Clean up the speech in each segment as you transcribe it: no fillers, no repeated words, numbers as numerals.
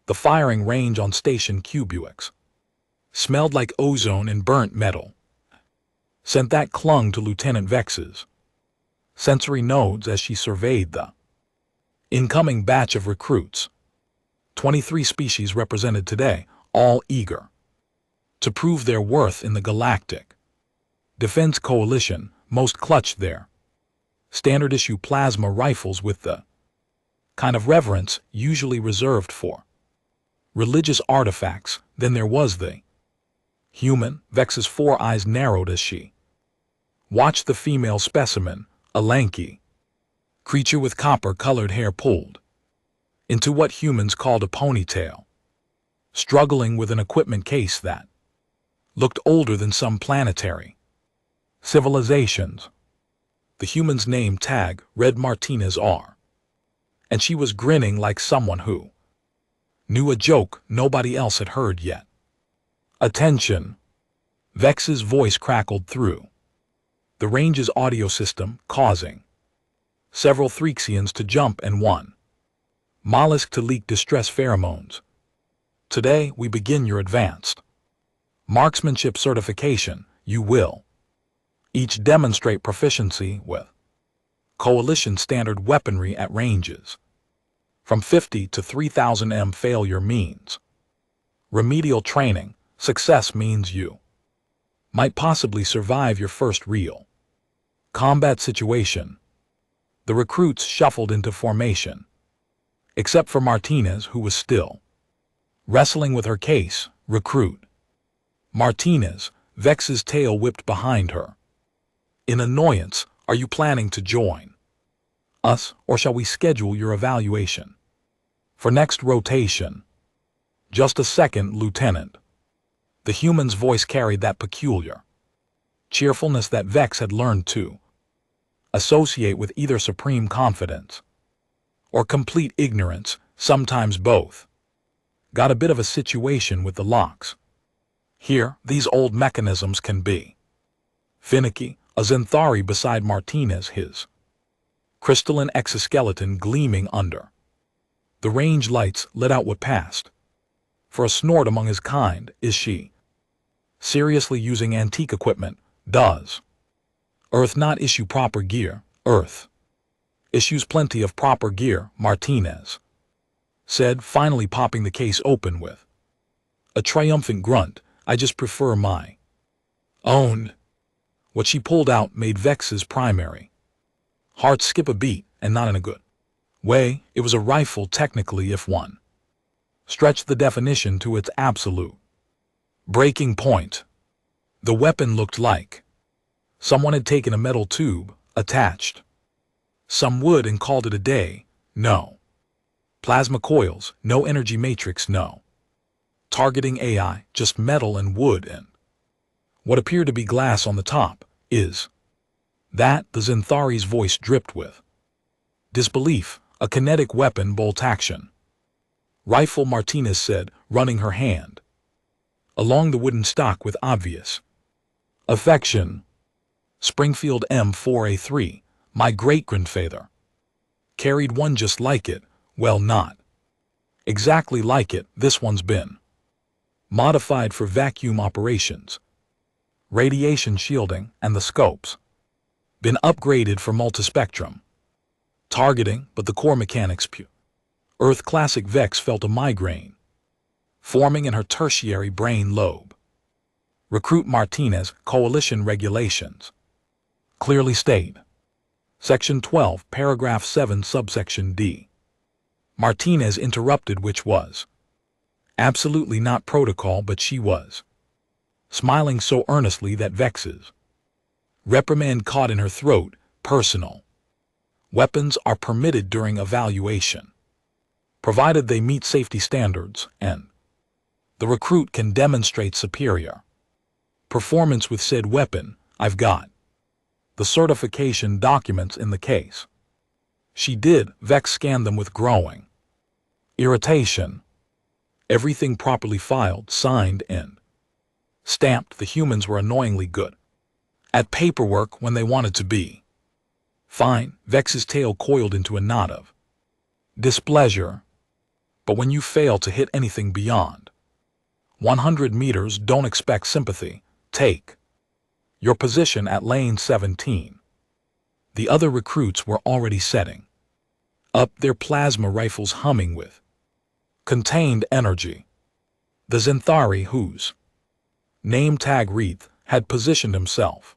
The firing range on station Cubuix smelled like ozone and burnt metal. Scent that clung to Lieutenant Vex's sensory nodes as she surveyed the incoming batch of recruits. 23 species represented today, all eager to prove their worth in the Galactic Defense Coalition. Most clutched their standard-issue plasma rifles with the kind of reverence usually reserved for religious artifacts. Then there was the human. Vex's 4 eyes narrowed as she watched the female specimen, a lanky creature with copper-colored hair pulled into what humans called a ponytail, struggling with an equipment case that looked older than some planetary civilizations. The human's name tag read Martinez R, and she was grinning like someone who knew a joke nobody else had heard yet. Attention! Vex's voice crackled through the range's audio system, causing several Threxians to jump and one mollusk to leak distress pheromones. Today we begin your advanced marksmanship certification. You will each demonstrate proficiency with Coalition standard weaponry at ranges from 50 to 3000 m. Failure means remedial training. Success means you might possibly survive your first real combat situation. The recruits shuffled into formation, except for Martinez, who was still wrestling with her case. Recruit Martinez. Vex's tail whipped behind her. In annoyance, are you planning to join us, or shall we schedule your evaluation for next rotation? Just a second, Lieutenant. The human's voice carried that peculiar cheerfulness that Vex had learned to associate with either supreme confidence or complete ignorance, sometimes both. Got a bit of a situation with the locks here. These old mechanisms can be finicky. A Zenthari beside Martinez, his crystalline exoskeleton gleaming under the range lights, let out what passed for a snort among his kind. Is she seriously using antique equipment? Does Earth not issue proper gear? Earth issues plenty of proper gear, Martinez said, finally popping the case open with a triumphant grunt. I just prefer my own. What she pulled out made Vex's primary heart skip a beat, and not in a good way. It was a rifle technically, if one stretched the definition to its absolute breaking point. The weapon looked like someone had taken a metal tube, attached some wood, and called it a day. No plasma coils, no energy matrix, no targeting AI, just metal and wood and what appeared to be glass on the top. Is that the Zenthari's voice dripped with disbelief? A kinetic weapon, bolt action rifle, Martinez said, running her hand along the wooden stock with obvious affection. Springfield M4A3, my great-grandfather carried one just like it. Well, not exactly like it. This one's been modified for vacuum operations, radiation shielding, and the scopes been upgraded for multispectrum targeting, but the core mechanics pure Earth classic. Vex felt a migraine forming in her tertiary brain lobe. Recruit Martinez. Coalition regulations clearly state Section 12, Paragraph 7, Subsection D. Martinez interrupted, which was absolutely not protocol, but she was smiling so earnestly that Vex's reprimand caught in her throat. Personal weapons are permitted during evaluation, provided they meet safety standards and the recruit can demonstrate superior performance with said weapon. I've got the certification documents in the case. She did. Vex scanned them with growing irritation. Everything properly filed, signed, and stamped. The humans were annoyingly good at paperwork when they wanted to be. Fine. Vex's tail coiled into a knot of displeasure. But when you fail to hit anything beyond 100 meters, don't expect sympathy. Take your position at lane 17. The other recruits were already setting up their plasma rifles, humming with contained energy. The Zenthari, whose name tag Reith had positioned himself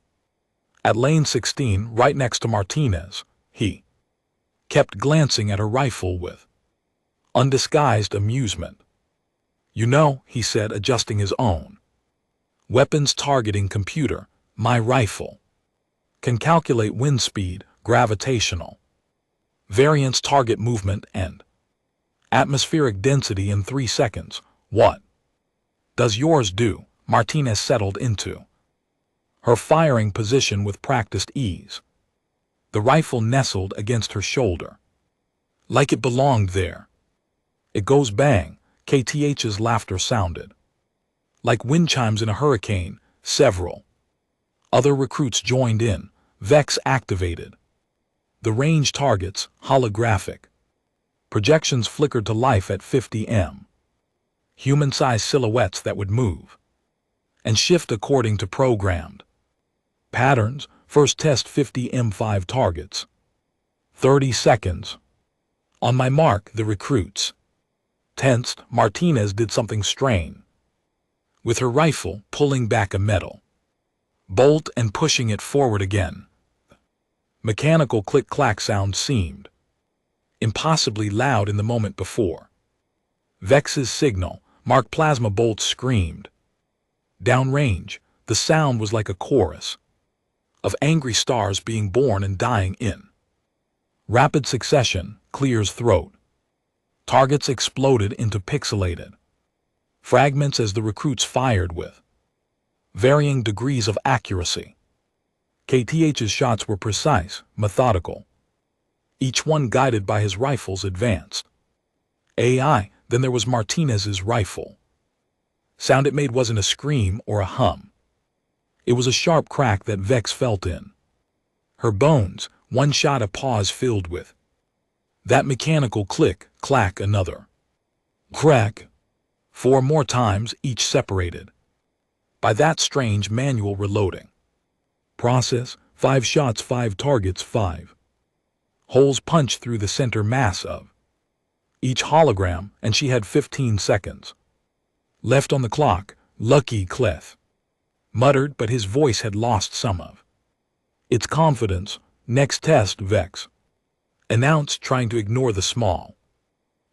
at lane 16 right next to Martinez, he kept glancing at her rifle with undisguised amusement. "You know," he said, adjusting his own weapons targeting computer, "my rifle can calculate wind speed, gravitational variance, target movement, and atmospheric density in 3 seconds. What does yours do?" Martinez settled into her firing position with practiced ease. The rifle nestled against her shoulder, like it belonged there. "It goes bang." KTH's laughter sounded like wind chimes in a hurricane. Several other recruits joined in. Vex activated. The range targets, holographic projections, flickered to life at 50 m. Human-sized silhouettes that would move and shift according to programmed patterns. First test 50 m5 targets. 30 seconds. On my mark. The recruits tensed. Martinez did something strange with her rifle, pulling back a metal bolt and pushing it forward again. Mechanical click-clack sound seemed impossibly loud in the moment before. Vex's signal, mark plasma bolts, screamed. Downrange, the sound was like a chorus of angry stars being born and dying in rapid succession. Clear's throat. Targets exploded into pixelated fragments as the recruits fired with varying degrees of accuracy. KTH's shots were precise, methodical, each one guided by his rifle's advanced AI. Then there was Martinez's rifle. Sound it made wasn't a scream or a hum. It was a sharp crack that Vex felt in her bones. One shot, a pause filled with that mechanical click, clack, another crack. 4 more times, each separated by that strange manual reloading process. 5 shots, 5 targets, 5 holes punched through the center mass of each hologram, and she had 15 seconds left on the clock. "Lucky," Cleth muttered, but his voice had lost some of its confidence. "Next test," Vex announced, trying to ignore the small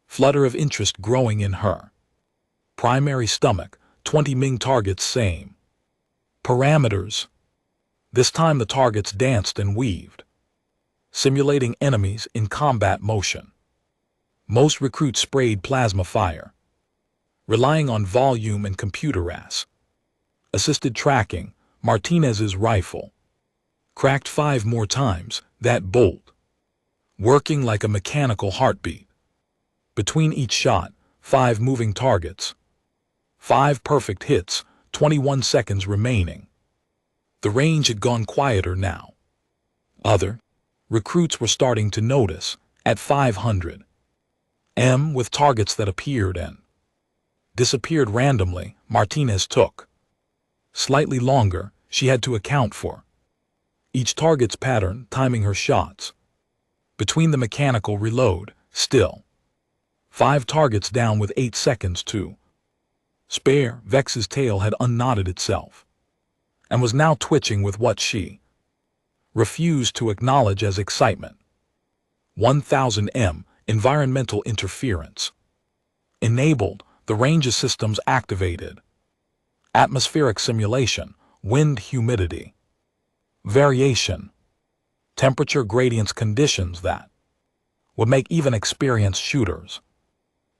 flutter of interest growing in her primary stomach. 20 Ming targets, same parameters. This time the targets danced and weaved, simulating enemies in combat motion. Most recruits sprayed plasma fire, relying on volume and computer assisted tracking. Martinez's rifle cracked 5 more times, that bolt working like a mechanical heartbeat. Between each shot, 5 moving targets. 5 perfect hits, 21 seconds remaining. The range had gone quieter now. Other recruits were starting to notice. At 500 m, with targets that appeared and disappeared randomly, Martinez took slightly longer. She had to account for each target's pattern, timing her shots between the mechanical reload. Still, 5 targets down with 8 seconds to spare. Vex's tail had unknotted itself and was now twitching with what she refused to acknowledge as excitement. 1000 m, environmental interference enabled. The range systems activated. Atmospheric simulation, wind, humidity variation, temperature gradients, conditions that would make even experienced shooters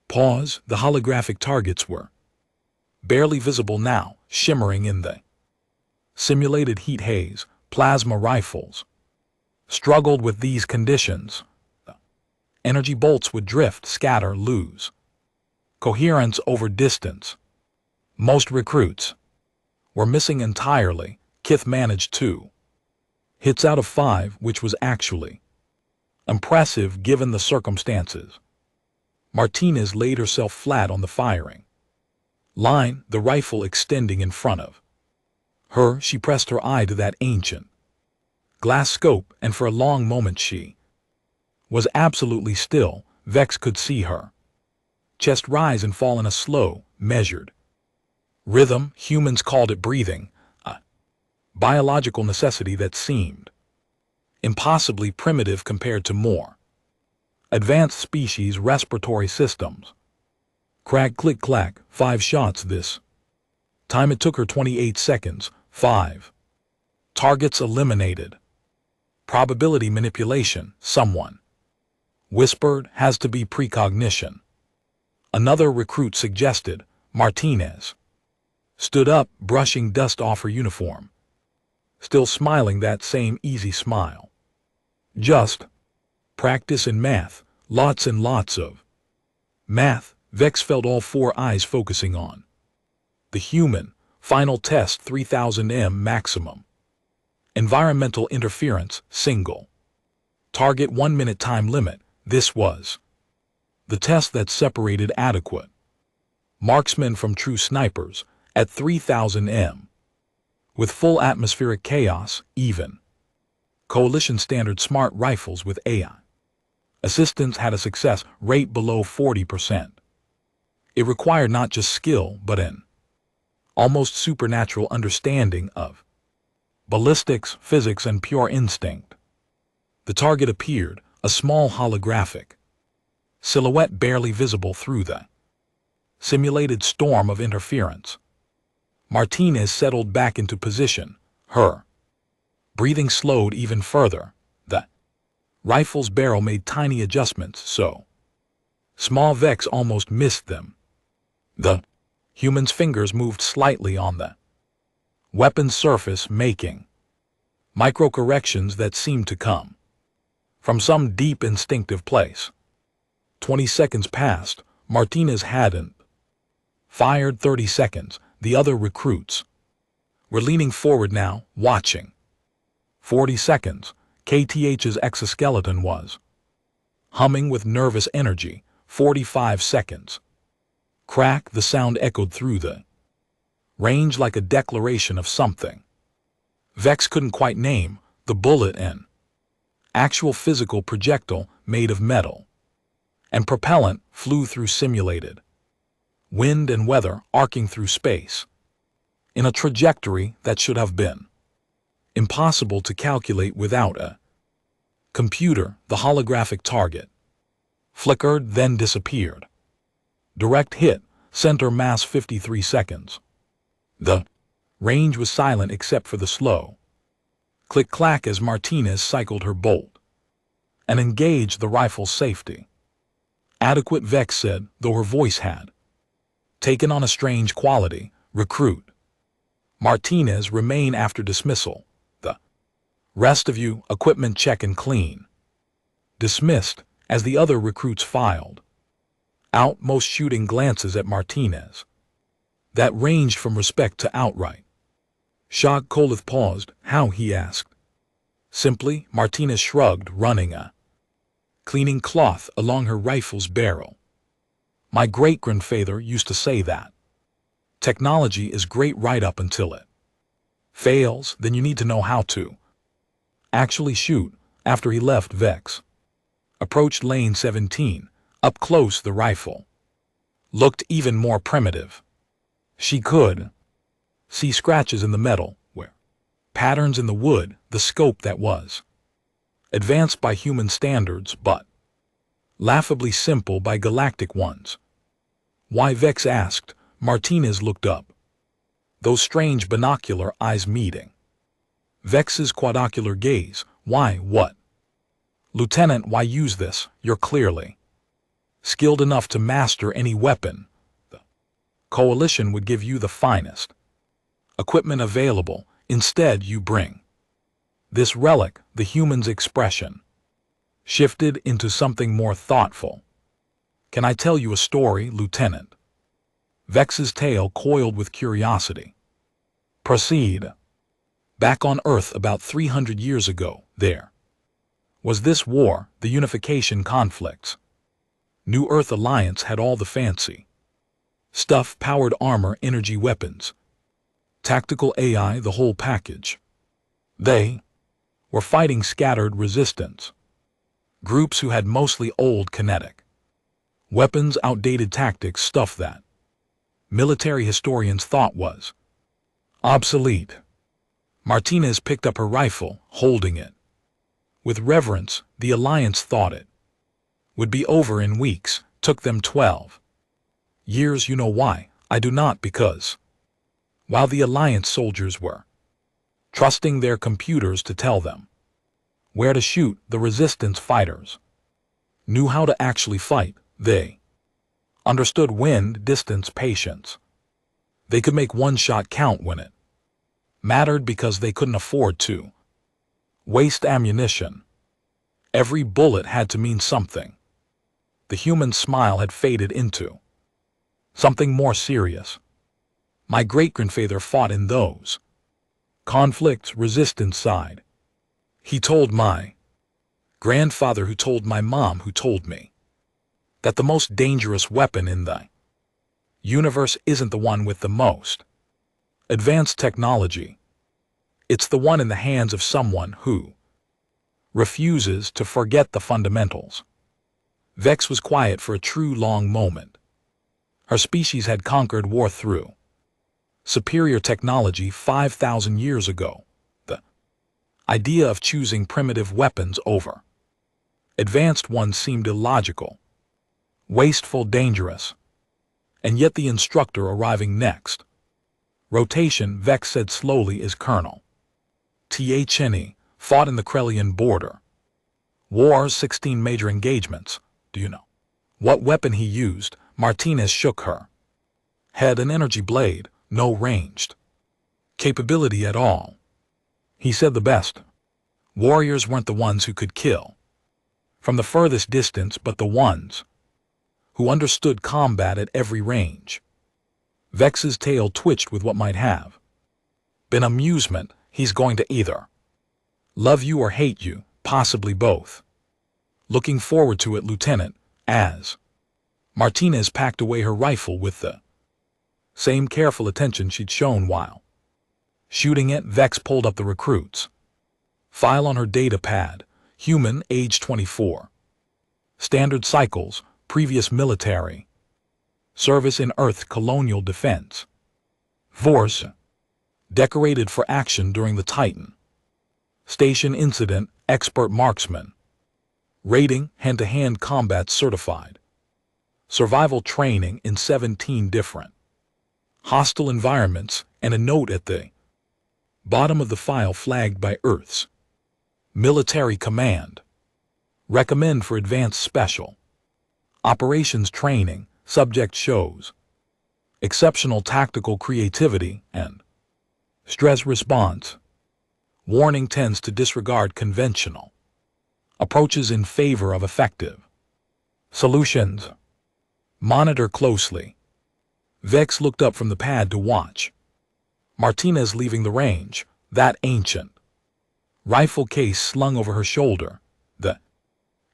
pause. The holographic targets were barely visible now, shimmering in the simulated heat haze. Plasma rifles struggled with these conditions. Energy bolts would drift, scatter, lose coherence over distance. Most recruits were missing entirely. Kith managed 2 hits out of 5, which was actually impressive given the circumstances. Martinez laid herself flat on the firing line, the rifle extending in front of her. She pressed her eye to that ancient glass scope, and for a long moment she was absolutely still. Vex could see her chest rise and fall in a slow, measured rhythm. Humans called it breathing, a biological necessity that seemed impossibly primitive compared to more advanced species' respiratory systems. Crack, click, clack, 5 shots this time. It took her 28 seconds. 5 targets eliminated. Probability manipulation, someone whispered. Has to be precognition. Another recruit suggested. Martinez stood up, brushing dust off her uniform, still smiling that same easy smile. Just practice in math, lots and lots of math. Vex felt all 4 eyes focusing on the human. Final test, 3000 m maximum. Environmental interference, single target, 1 minute time limit. This was the test that separated adequate marksmen from true snipers. At 3000 m, with full atmospheric chaos, even coalition standard smart rifles with AI assistance had a success rate below 40%. It required not just skill, but an almost supernatural understanding of ballistics, physics, and pure instinct. The target appeared, a small holographic silhouette barely visible through the simulated storm of interference. Martinez settled back into position, her breathing slowed even further. The rifle's barrel made tiny adjustments so small Vex almost missed them. The human's fingers moved slightly on the weapon's surface, making micro-corrections that seemed to come from some deep instinctive place. 20 seconds passed. Martinez hadn't fired. 30 seconds. The other recruits were leaning forward now, watching. 40 seconds. KTH's exoskeleton was humming with nervous energy. 45 seconds. Crack, the sound echoed through the range like a declaration of something Vex couldn't quite name. The bullet, an actual physical projectile made of metal and propellant, flew through simulated wind and weather, arcing through space in a trajectory that should have been impossible to calculate without a computer. The holographic target flickered, then disappeared. Direct hit, center mass, 53 seconds. The range was silent except for the slow click-clack as Martinez cycled her bolt and engaged the rifle's safety. Adequate, Vex said, though her voice had taken on a strange quality. Recruit Martinez, remain after dismissal. The rest of you, equipment check and clean. Dismissed as the other recruits filed out, most shooting glances at Martinez that ranged from respect to outright shock. Kolith paused. How? He asked. Simply. Martinez shrugged, running a cleaning cloth along her rifle's barrel. My great-grandfather used to say that technology is great right up until it fails, then you need to know how to actually shoot. After he left, Vex approached lane 17. Up close, the rifle looked even more primitive. She could see scratches in the metal, where patterns in the wood, the scope that was advanced by human standards but laughably simple by galactic ones. Why? Vex asked. Martinez looked up, those strange binocular eyes meeting Vex's quadocular gaze. Why? What? Lieutenant, why use this? You're clearly skilled enough to master any weapon. The Coalition would give you the finest equipment available. Instead, you bring this relic. The human's expression shifted into something more thoughtful. Can I tell you a story, Lieutenant? Vex's tail coiled with curiosity. Proceed. Back on Earth about 300 years ago, there was this war, the unification conflicts. New Earth Alliance had all the fancy stuff, powered armor, energy weapons, tactical AI, the whole package. They were fighting scattered resistance, groups who had mostly old kinetic weapons, outdated tactics, stuff that military historians thought was obsolete. Martinez picked up her rifle, holding it with reverence. The Alliance thought it would be over in weeks. Took them 12 years. You know why? I do not, because while the Alliance soldiers were trusting their computers to tell them where to shoot, the Resistance fighters knew how to actually fight. They understood wind, distance, patience. They could make one shot count when it mattered because they couldn't afford to waste ammunition. Every bullet had to mean something. The human smile had faded into something more serious. My great-grandfather fought in those conflicts, Resistance side. He told my grandfather, who told my mom, who told me that the most dangerous weapon in the universe isn't the one with the most advanced technology. It's the one in the hands of someone who refuses to forget the fundamentals. Vex was quiet for a true long moment. Her species had conquered war through superior technology 5,000 years ago. The idea of choosing primitive weapons over advanced ones seemed illogical, wasteful, dangerous. And yet the instructor arriving next rotation, Vex said slowly, is Colonel T.H.N.E. fought in the Krellian border wars, 16 major engagements. Do you know what weapon he used? Martinez shook her head. An energy blade, no ranged capability at all. He said the best warriors weren't the ones who could kill from the furthest distance, but the ones who understood combat at every range. Vex's tail twitched with what might have been amusement. He's going to either love you or hate you, possibly both. Looking forward to it, Lieutenant, as Martinez packed away her rifle with the same careful attention she'd shown while shooting it. Vex pulled up the recruit's file on her data pad. Human, age 24. Standard cycles, previous military service in Earth colonial defense force, decorated for action during the Titan Station incident, expert marksman. Rating, hand-to-hand combat certified. Survival training in 17 different hostile environments, and a note at the bottom of the file flagged by Earth's military command. Recommend for advanced special operations training. Subject shows exceptional tactical creativity and stress response. Warning, tends to disregard conventional approaches in favor of effective solutions. Monitor closely. Vex looked up from the pad to watch Martinez leaving the range, that ancient rifle case slung over her shoulder. The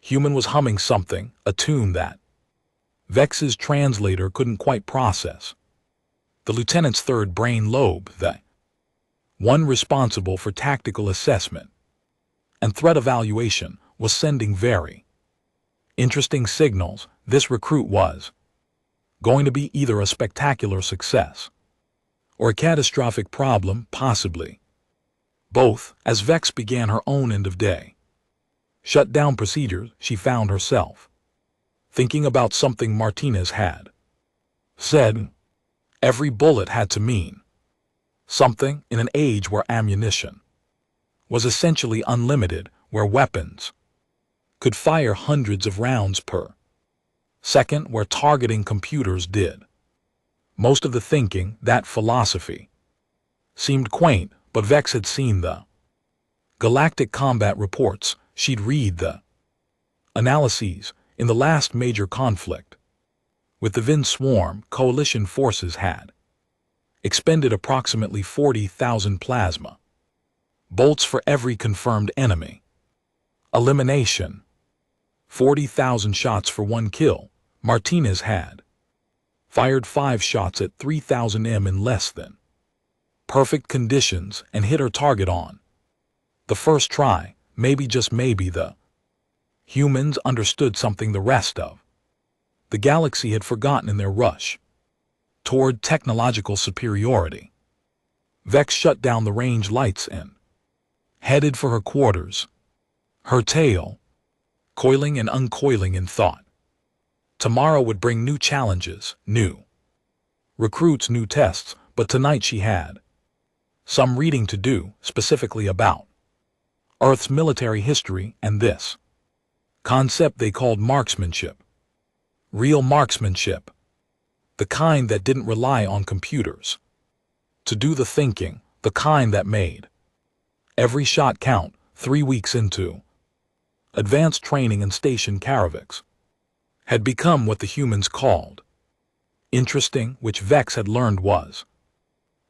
human was humming something, a tune that Vex's translator couldn't quite process. The lieutenant's third brain lobe, the one responsible for tactical assessment and threat evaluation, was sending very interesting signals. This recruit was going to be either a spectacular success or a catastrophic problem, possibly both. As Vex began her own end-of-day shutdown procedures, she found herself thinking about something Martinez had said. Every bullet had to mean something in an age where ammunition was essentially unlimited, where weapons could fire hundreds of rounds per second, where targeting computers did most of the thinking. That philosophy seemed quaint, but Vex had seen the galactic combat reports. She'd read the analyses. In the last major conflict with the Vin Swarm, coalition forces had expended approximately 40,000 plasma bolts for every confirmed enemy elimination. 40,000 shots for one kill. Martinez had fired 5 shots at 3,000 m in less than perfect conditions and hit her target on the first try. Maybe, just maybe, the humans understood something the rest of the galaxy had forgotten in their rush toward technological superiority. Vex shut down the range lights and headed for her quarters, her tail coiling and uncoiling in thought. Tomorrow would bring new challenges, new recruits, new tests, but tonight she had some reading to do, specifically about Earth's military history and this concept they called marksmanship. Real marksmanship. The kind that didn't rely on computers to do the thinking, the kind that made every shot count. 3 weeks into advanced training in Station Caravix had become what the humans called interesting, which Vex had learned was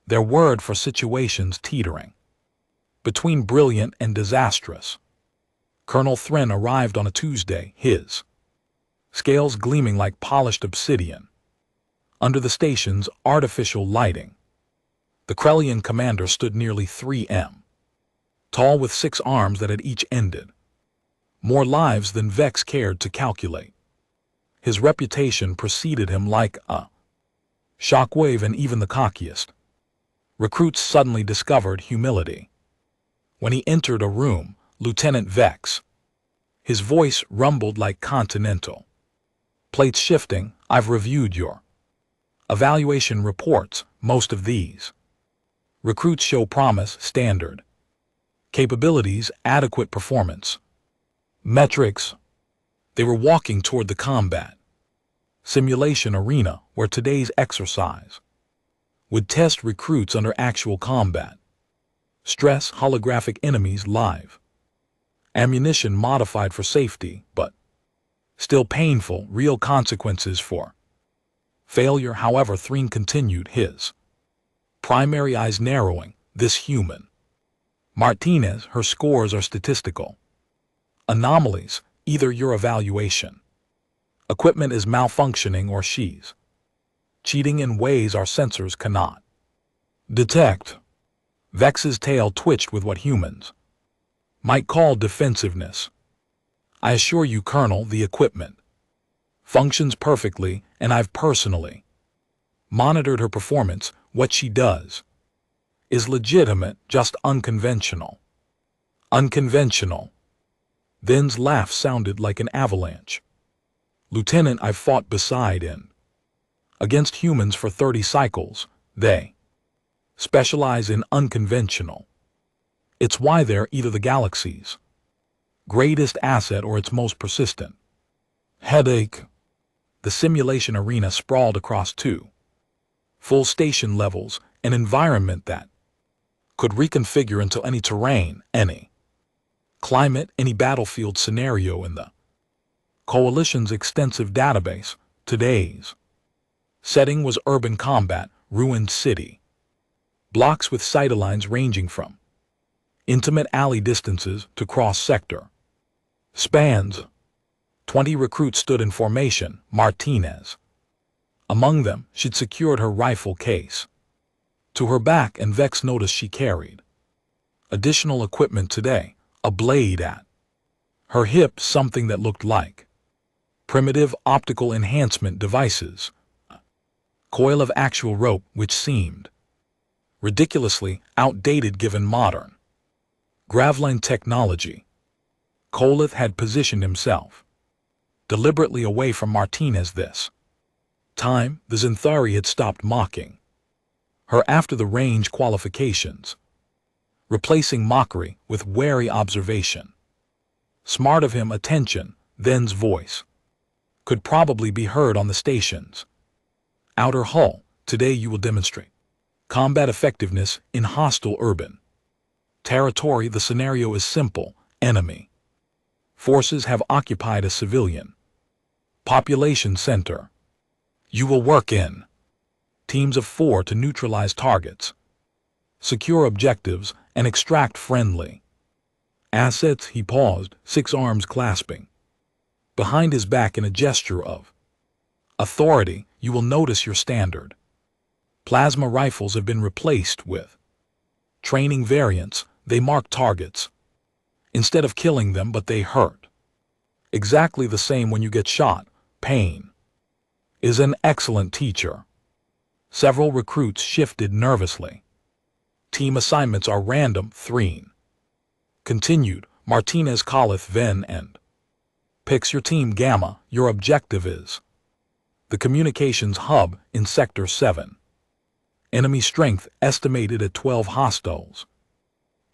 their word for situations teetering between brilliant and disastrous. Colonel Thren arrived on a Tuesday, his scales gleaming like polished obsidian under the station's artificial lighting. The Krellian commander stood nearly 3 m tall, with 6 arms that had each ended more lives than Vex cared to calculate. His reputation preceded him like a shockwave, and even the cockiest recruits suddenly discovered humility when he entered a room. Lieutenant Vex. His voice rumbled like continental plates shifting. I've reviewed your evaluation reports. Most of these recruits show promise, standard capabilities, adequate performance metrics. They were walking toward the combat simulation arena where today's exercise would test recruits under actual combat stress, holographic enemies, live ammunition modified for safety, but still painful, real consequences for failure. However, Thren continued, his primary eyes narrowing. This human Martinez, her scores are statistical anomalies. Either your evaluation equipment is malfunctioning or she's cheating in ways our sensors cannot detect. Vex's tail twitched with what humans might call defensiveness. I assure you, Colonel, the equipment functions perfectly, and I've personally monitored her performance. What she does is legitimate, just unconventional. Unconventional. Then's laugh sounded like an avalanche. Lieutenant, I've fought beside and against humans for 30 cycles. They specialize in unconventional. It's why they're either the galaxy's greatest asset or its most persistent headache. The simulation arena sprawled across 2 full station levels, an environment that could reconfigure into any terrain, any climate, any battlefield scenario in the Coalition's extensive database. Today's setting was urban combat, ruined city blocks with sightlines ranging from intimate alley distances to cross-sector spans. 20 recruits stood in formation. Martinez among them. She'd secured her rifle case to her back, and Vex noticed she carried additional equipment today. A blade at her hip, something that looked like primitive optical enhancement devices, a coil of actual rope which seemed ridiculously outdated given modern Gravline technology. Kolith had positioned himself deliberately away from Martinez this time. The Zinthari had stopped mocking her after the range qualifications, replacing mockery with wary observation. Smart of him. Attention. Then's voice could probably be heard on the station's outer hull. Today you will demonstrate combat effectiveness in hostile urban territory. The scenario is simple. Enemy forces have occupied a civilian population center. You will work in teams of 4 to neutralize targets, secure objectives, and extract friendly assets. He paused, 6 arms clasping behind his back in a gesture of Authority, you will notice your standard. Plasma rifles have been replaced with training variants. They mark targets instead of killing them, but they hurt. Exactly the same when you get shot. Pain is an excellent teacher. Several recruits shifted nervously. Team assignments are random. 3. Continued. Martinez calleth Ven and picks your team Gamma. Your objective is the communications hub in Sector 7. Enemy strength estimated at 12 hostiles.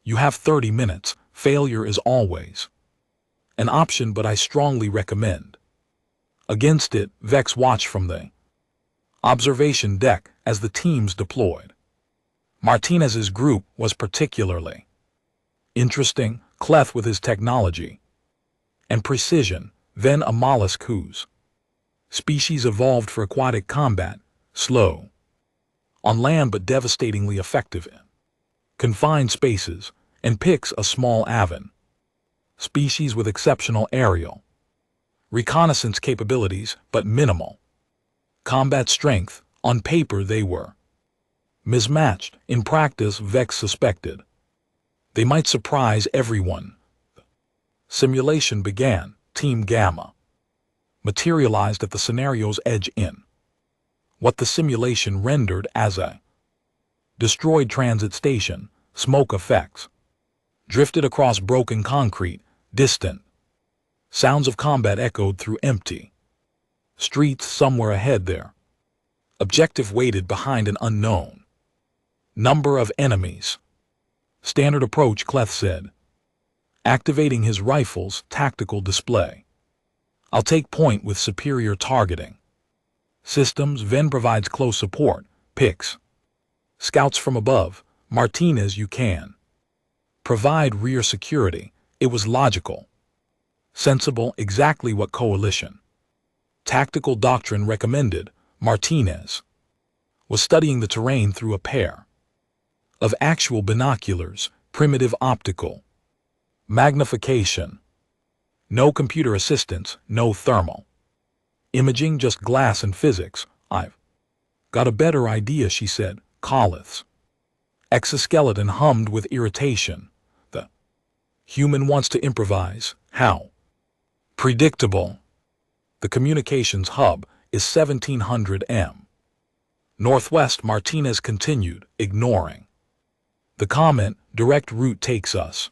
You have 30 minutes. Failure is always an option, but I strongly recommend against it. Vex watch from the observation deck as the teams deployed. Martinez's group was particularly interesting. Cleth with his technology and precision, then a mollusk whose species evolved for aquatic combat, slow on land but devastatingly effective in confined spaces, and picks a small avian species with exceptional aerial reconnaissance capabilities but minimal combat strength. On paper they were mismatched. In practice, Vex suspected they might surprise everyone. Simulation began. Team Gamma materialized at the scenario's edge in what the simulation rendered as a destroyed transit station. Smoke effects drifted across broken concrete. Distant sounds of combat echoed through empty streets somewhere ahead there. Objective waited behind an unknown number of enemies. Standard approach, Cleth said, activating his rifle's tactical display. I'll take point with superior targeting systems. Ven provides close support. Picks scouts from above. Martinez, you can provide rear security. It was logical, sensible, exactly what coalition tactical doctrine recommended. Martinez was studying the terrain through a pair of actual binoculars, primitive optical magnification, no computer assistance, no thermal imaging, just glass and physics. I've got a better idea, she said. Collith's exoskeleton hummed with irritation. The human wants to improvise. How predictable. The communications hub is 1700 m. northwest. Martinez continued, ignoring the comment. Direct route takes us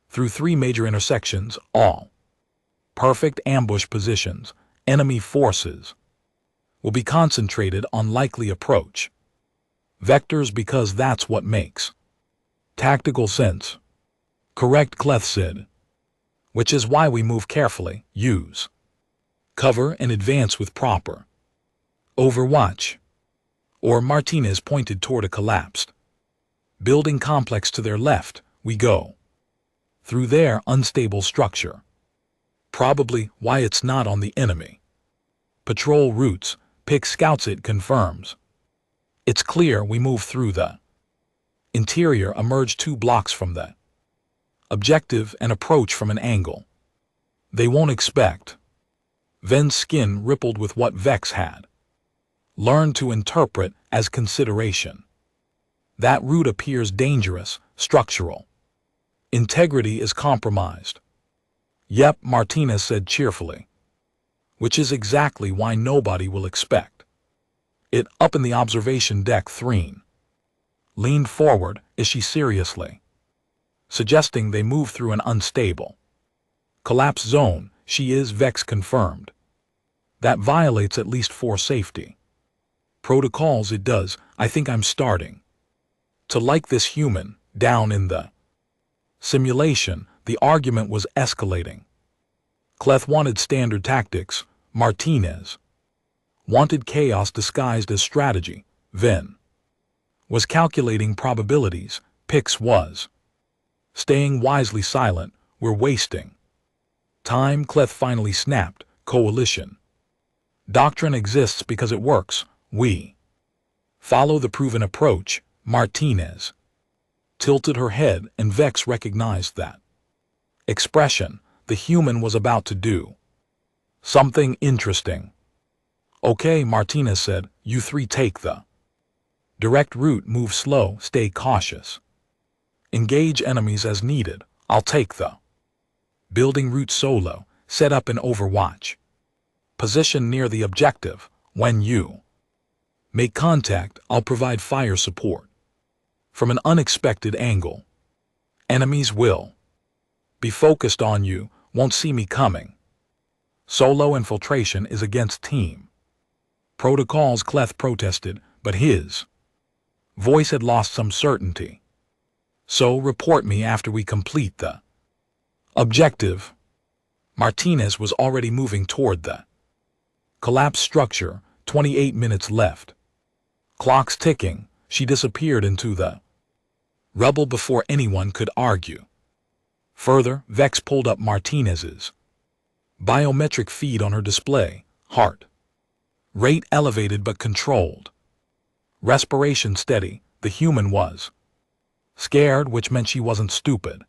through 3 major intersections, all perfect ambush positions. Enemy forces will be concentrated on likely approach vectors because that's what makes tactical sense. Correct, Cleth said, which is why we move carefully, use cover, and advance with proper overwatch. Or Martinez pointed toward a collapsed building complex to their left. We go through their unstable structure. Probably why it's not on the enemy patrol routes. Pick scouts, it confirms. It's clear. We move through the interior, emerge 2 blocks from the objective, and approach from an angle they won't expect. Ven's skin rippled with what Vex had learned to interpret as consideration. That route appears dangerous. Structural integrity is compromised. Yep, Martinez said cheerfully, which is exactly why nobody will expect it. Up in the observation deck, Threen leaned forward. Is she seriously suggesting they move through an unstable collapse zone? She is, Vex confirmed. That violates at least 4 safety protocols. It does. I think I'm starting to like this human. Down in the simulation, the argument was escalating. Cleth wanted standard tactics. Martinez wanted chaos disguised as strategy. Ven was calculating probabilities. Pix was staying wisely silent. We're wasting time. Cleth finally snapped. Coalition doctrine exists because it works. We follow the proven approach. Martinez tilted her head, and Vex recognized that expression. The human was about to do something interesting. Okay, Martinez said, you three take the direct route, move slow, stay cautious. Engage enemies as needed. I'll take the building route solo, set up an overwatch. Position near the objective. When you make contact, I'll provide fire support. From an unexpected angle. Enemies will be focused on you, won't see me coming. Solo infiltration is against team protocols, Cleth protested, but his voice had lost some certainty. So report me after we complete the objective. Martinez was already moving toward the collapsed structure, 28 minutes left. Clocks ticking, she disappeared into the rubble before anyone could argue. Further, Vex pulled up Martinez's biometric feed on her display, heart rate elevated but controlled. Respiration steady, the human was scared, which meant she wasn't stupid,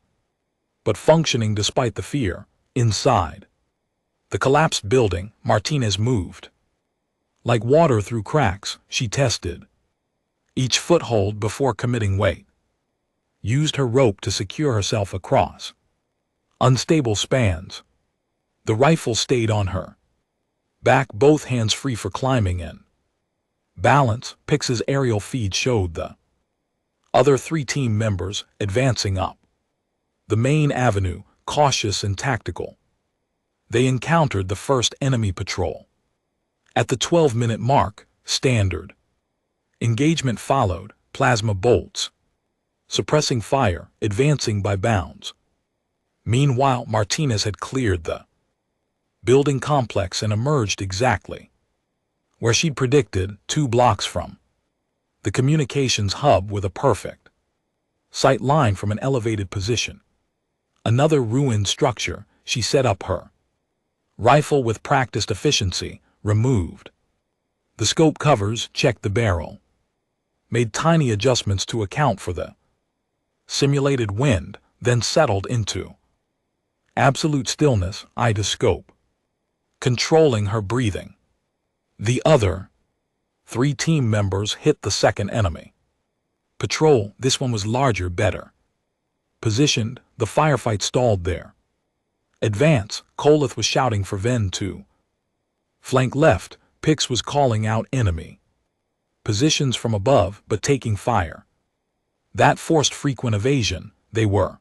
but functioning despite the fear. Inside the collapsed building, Martinez moved. Like water through cracks, she tested each foothold before committing weight. Used her rope to secure herself across unstable spans. The rifle stayed on her back, both hands free for climbing in. Balance, Pix's aerial feed showed the other 3 team members advancing up the main avenue, cautious and tactical. They encountered the first enemy patrol. At the 12-minute mark, standard engagement followed, plasma bolts suppressing fire, advancing by bounds. Meanwhile, Martinez had cleared the building complex and emerged exactly where she'd predicted, 2 blocks from the communications hub with a perfect sight line from an elevated position. Another ruined structure, she set up her rifle with practiced efficiency, removed the scope covers, checked the barrel, made tiny adjustments to account for the simulated wind, then settled into absolute stillness, eyed a scope, controlling her breathing. The other 3 team members hit the second enemy patrol. This one was larger, better positioned. The firefight stalled there. Advance, Koleth was shouting for Ven to flank left. Pix was calling out enemy positions from above, but taking fire. That forced frequent evasion. They were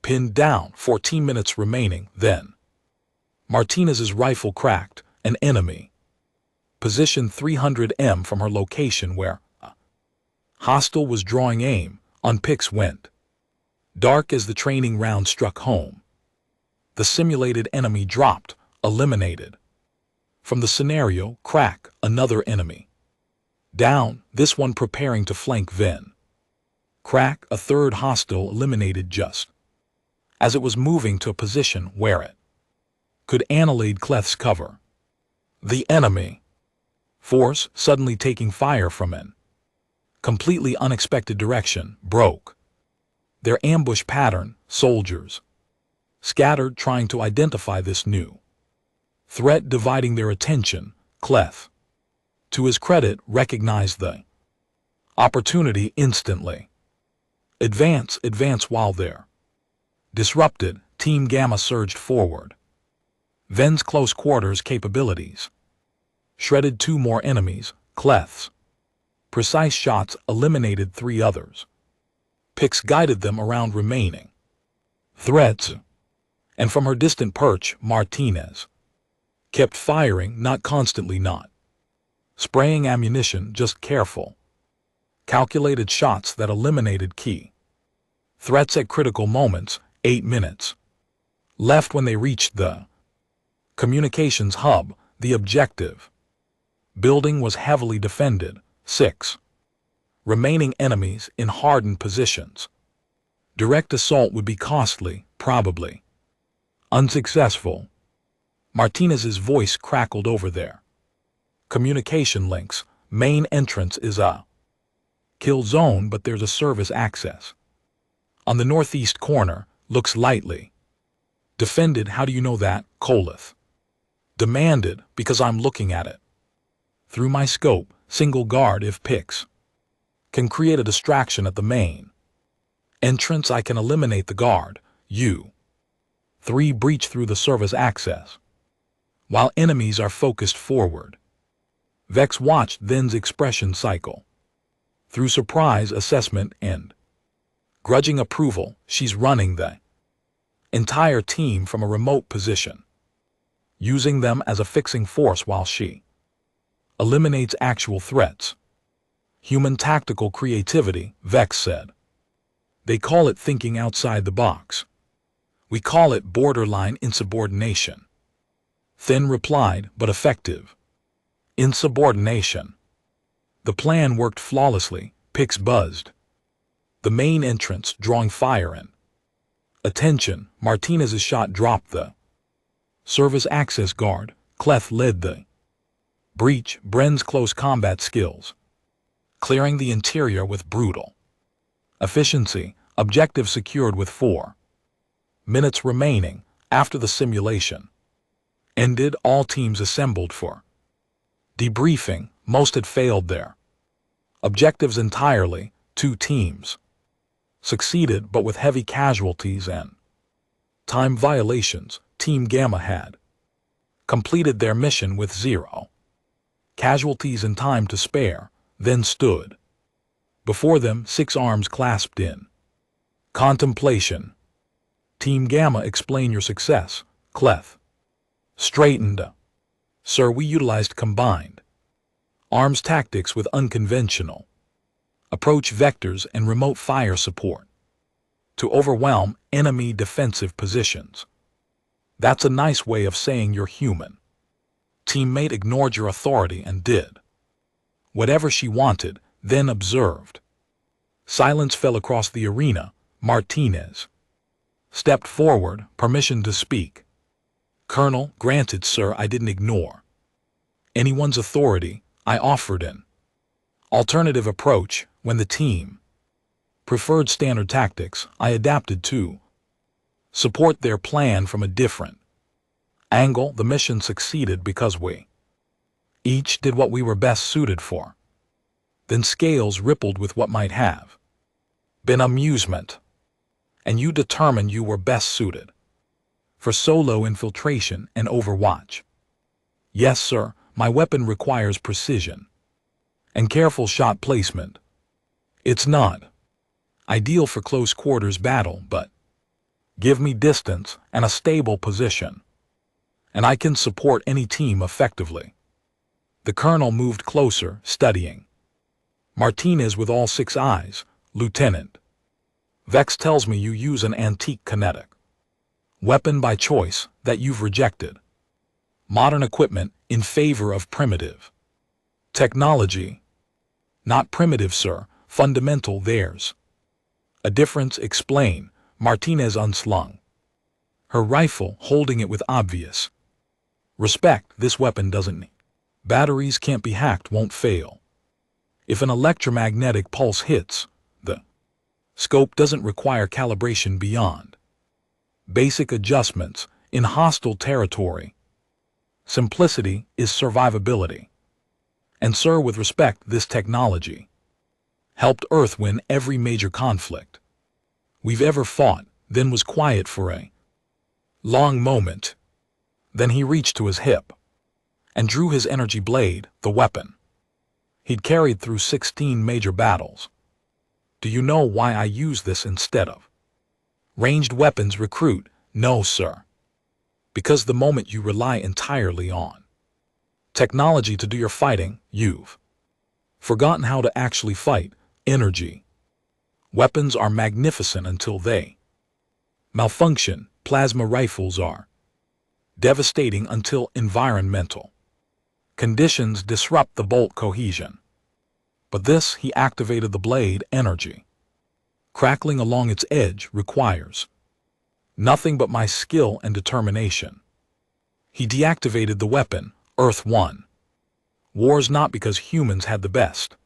pinned down, 14 minutes remaining. Then Martinez's rifle cracked, an enemy position 300 m from her location where a hostile was drawing aim on. Pix went dark as the training round struck home. The simulated enemy dropped, eliminated. From the scenario, crack, another enemy down, this one preparing to flank Ven. Crack, a third hostile eliminated just as it was moving to a position where it could annihilate Cleth's cover. The enemy force, suddenly taking fire from an completely unexpected direction, broke their ambush pattern. Soldiers scattered, trying to identify this new threat, dividing their attention. Cleth, to his credit, recognized the opportunity instantly. Advance, advance. While there disrupted, Team Gamma surged forward. Ven's close quarters capabilities shredded 2 more enemies. Cleth's precise shots eliminated 3 others. Pix guided them around remaining threats, and from her distant perch, Martinez kept firing, not constantly, not spraying ammunition, just careful, calculated shots that eliminated key threats at critical moments. 8 minutes left when they reached the communications hub. The objective building was heavily defended. 6 remaining enemies in hardened positions. Direct assault would be costly, probably unsuccessful. Martinez's voice crackled over their communication links. Main entrance is a kill zone, but there's a service access on the northeast corner. Looks lightly defended. How do you know that? Koleth demanded. Because I'm looking at it. Through my scope, single guard if picks. Can create a distraction at the main entrance. I can eliminate the guard. You. 3. Breach through the service access. While enemies are focused forward. Vex watched then's expression cycle. Through surprise assessment and grudging approval, she's running the entire team from a remote position, using them as a fixing force while she eliminates actual threats. Human tactical creativity, Vex said. They call it thinking outside the box. We call it borderline insubordination. Thin replied, but effective. Insubordination. The plan worked flawlessly, Pix buzzed. The main entrance drawing fire in. Attention, Martinez's shot dropped the service access guard. Cleth led the breach. Bren's close combat skills. Clearing the interior with brutal efficiency. Objective secured with 4 minutes remaining after the simulation ended. All teams assembled for debriefing. Most had failed their objectives entirely. 2 teams succeeded, but with heavy casualties and time violations. Team Gamma had completed their mission with 0 casualties and time to spare, then stood before them, 6 arms clasped in contemplation. Team Gamma, explain your success. Cleth straightened. Sir, we utilized combined arms tactics with unconventional approach vectors and remote fire support to overwhelm enemy defensive positions. That's a nice way of saying you're human. Teammate ignored your authority and did whatever she wanted, then observed. Silence fell across the arena. Martinez stepped forward, permission to speak. Colonel, granted, sir. I didn't ignore anyone's authority. I offered an alternative approach. When the team preferred standard tactics, I adapted to support their plan from a different angle. The mission succeeded because we each did what we were best suited for. Then scales rippled with what might have been amusement. And you determined you were best suited for solo infiltration and overwatch. Yes, sir, my weapon requires precision and careful shot placement. It's not ideal for close quarters battle, but give me distance and a stable position, and I can support any team effectively. The colonel moved closer, studying Martinez with all 6 eyes. Lieutenant, Vex tells me you use an antique kinetic weapon by choice that you've rejected modern equipment in favor of primitive technology. Not primitive, sir, fundamental. There's a difference. Explain. Martinez unslung her rifle, holding it with obvious respect. This weapon doesn't need batteries, can't be hacked, won't fail. If an electromagnetic pulse hits, the scope doesn't require calibration beyond basic adjustments in hostile territory. Simplicity is survivability. And sir, with respect, this technology helped Earth win every major conflict we've ever fought. Then was quiet for a long moment. Then he reached to his hip and drew his energy blade, the weapon he'd carried through 16 major battles. Do you know why I use this instead of ranged weapons? Recruit. No, sir. Because the moment you rely entirely on technology to do your fighting, you've forgotten how to actually fight. Energy weapons are magnificent until they malfunction. Plasma rifles are devastating until environmental conditions disrupt the bolt cohesion. But this, he activated the blade. Energy crackling along its edge requires nothing but my skill and determination. He deactivated the weapon. Earth won wars not because humans had the best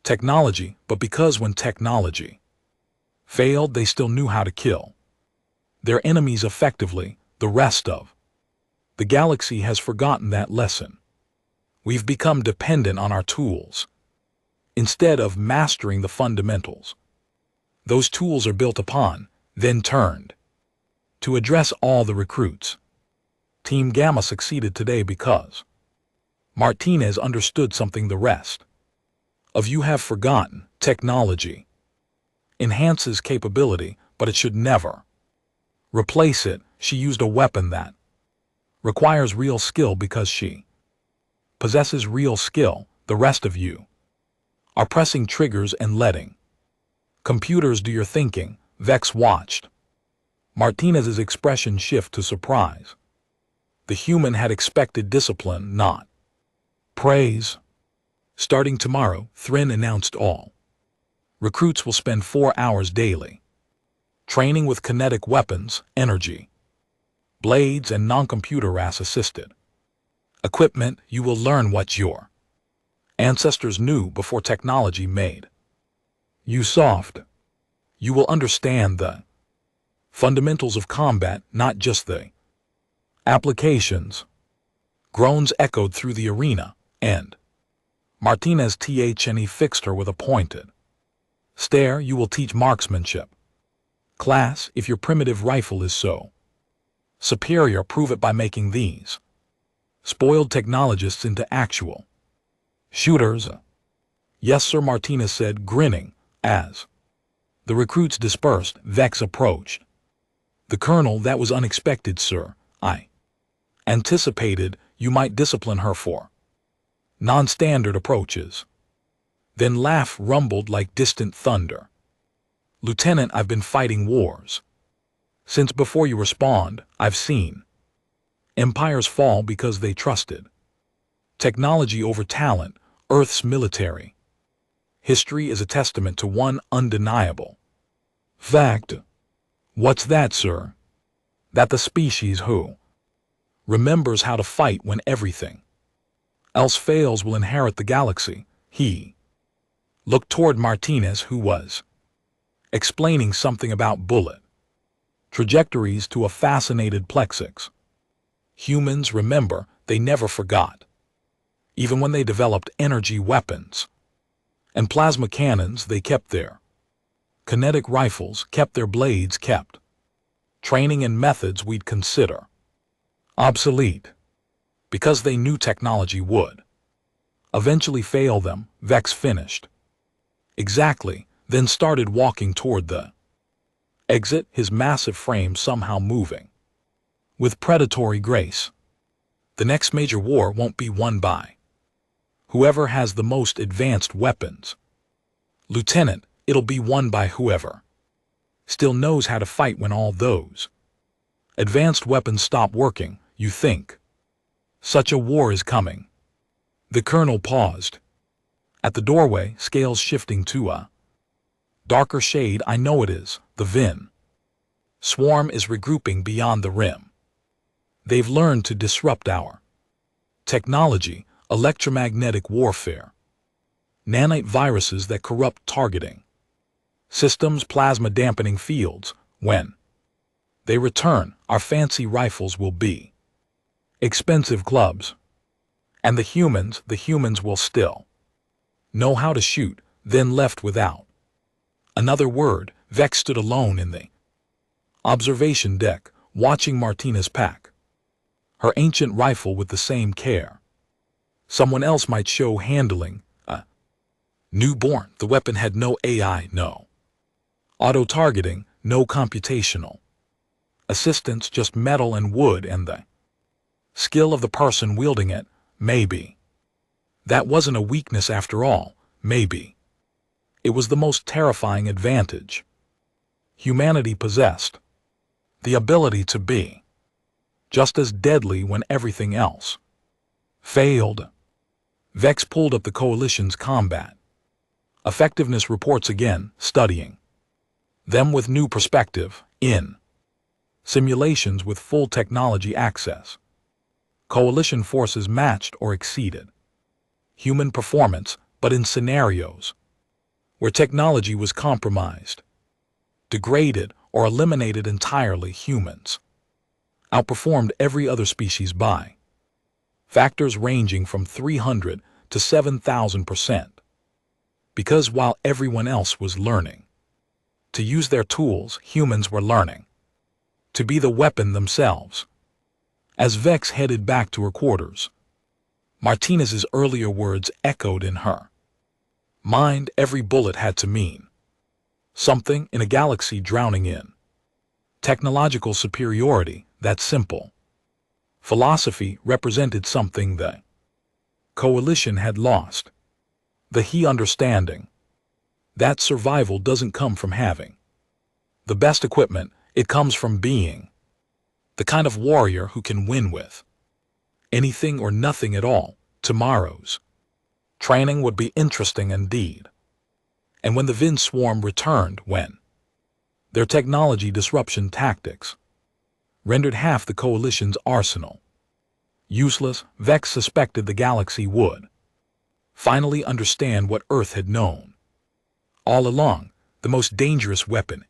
technology, but because when technology failed, they still knew how to kill their enemies effectively. The rest of the galaxy has forgotten that lesson. We've become dependent on our tools, instead of mastering the fundamentals. Those tools are built upon, then turned. To address all the recruits, Team Gamma succeeded today because Martinez understood something the rest of you have forgotten. Technology enhances capability, but it should never replace it. She used a weapon that requires real skill because she possesses real skill. The rest of you are pressing triggers and letting computers do your thinking. Vex watched Martinez's expression shift to surprise. The human had expected discipline, not praise. Starting tomorrow, Thrin announced all recruits will spend 4 hours daily training with kinetic weapons, energy blades, and non-computer RAS-assisted equipment. You will learn what your ancestors knew before technology made you soft. You will understand the fundamentals of combat, not just the applications. Groans echoed through the arena, and Martinez fixed her with a pointed stare. You will teach marksmanship. Class, if your primitive rifle is so superior, prove it by making these spoiled technologists into actual shooters. Yes, sir, Martinez said, grinning, as the recruits dispersed. Vex approached the colonel. That was unexpected, sir. I anticipated you might discipline her for non-standard approaches. Then laugh rumbled like distant thunder. Lieutenant, I've been fighting wars since before you respond. I've seen empires fall because they trusted technology over talent. Earth's military history is a testament to one undeniable fact. What's that, sir? That the species who remembers how to fight when everything else fails will inherit the galaxy. He looked toward Martinez, who was explaining something about bullet trajectories to a fascinated Plexix. Humans remember, they never forgot. Even when they developed energy weapons and plasma cannons, they kept their kinetic rifles, kept their blades, kept training and methods we'd consider obsolete, because they knew technology would eventually fail them. Vex finished. Exactly, then started walking toward the exit, his massive frame somehow moving with predatory grace. The next major war won't be won by whoever has the most advanced weapons, Lieutenant. It'll be won by whoever still knows how to fight when all those advanced weapons stop working. You think such a war is coming? The colonel paused at the doorway, scales shifting to a darker shade. I know it is. The Vin swarm is regrouping beyond the rim. They've learned to disrupt our technology, electromagnetic warfare, nanite viruses that corrupt targeting systems, plasma dampening fields. When they return, our fancy rifles will be expensive clubs. And the humans will still know how to shoot. Then left without another word, Vex stood alone in the observation deck, watching Martinez pack her ancient rifle with the same care someone else might show handling a newborn. The weapon had no AI, no auto-targeting, no computational assistance, just metal and wood and the skill of the person wielding it. Maybe that wasn't a weakness after all. Maybe it was the most terrifying advantage humanity possessed, the ability to be just as deadly when everything else failed. Vex pulled up the Coalition's combat effectiveness reports again, studying them with new perspective. In simulations with full technology access, Coalition forces matched or exceeded human performance, but in scenarios where technology was compromised, degraded, or eliminated entirely, humans outperformed every other species by factors ranging from 300 to 7,000%. Because while everyone else was learning to use their tools, humans were learning to be the weapon themselves. As Vex headed back to her quarters, Martinez's earlier words echoed in her mind. Every bullet had to mean something in a galaxy drowning in technological superiority. That simple philosophy represented something the coalition had lost. The understanding that survival doesn't come from having the best equipment, it comes from being the kind of warrior who can win with anything or nothing at all. Tomorrow's training would be interesting indeed. And when the Vin swarm returned, when their technology disruption tactics rendered half the coalition's arsenal useless, Vex suspected the galaxy would finally understand what Earth had known all along. The most dangerous weapon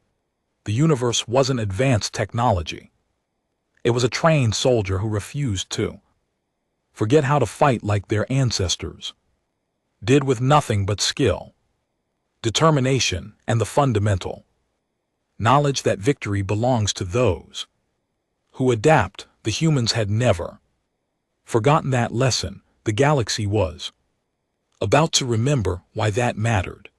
the universe wasn't advanced technology. It was a trained soldier who refused to forget how to fight like their ancestors did, with nothing but skill, determination, and the fundamental knowledge that victory belongs to those who adapt. The humans had never forgotten that lesson. The galaxy was about to remember why that mattered.